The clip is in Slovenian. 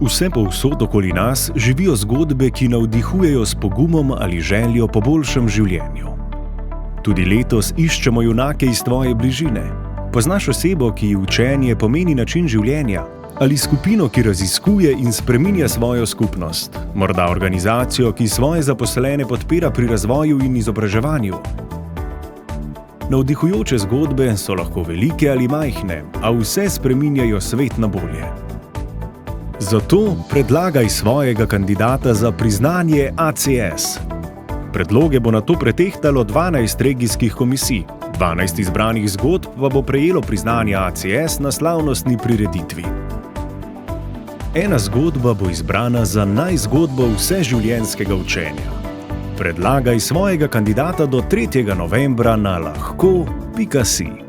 Vse povsod okoli nas živijo zgodbe, ki navdihujejo s pogumom ali željo po boljšem življenju. Tudi letos iščemo junake iz tvoje bližine. Poznaš osebo, ki ji učenje pomeni način življenja? Ali skupino, ki raziskuje in spreminja svojo skupnost? Morda organizacijo, ki svoje zaposlene podpira pri razvoju in izobraževanju? Navdihujoče zgodbe so lahko velike ali majhne, a vse spreminjajo svet na bolje. Zato predlagaj svojega kandidata za priznanje ACS. Predloge bo nato pretehtalo 12 regijskih komisij, 12 izbranih zgodb pa bo prejelo priznanje ACS na slavnostni prireditvi. Ena zgodba bo izbrana za najzgodbo vseživljenjskega učenja. Predlagaj svojega kandidata do 3. novembra na lahko.si.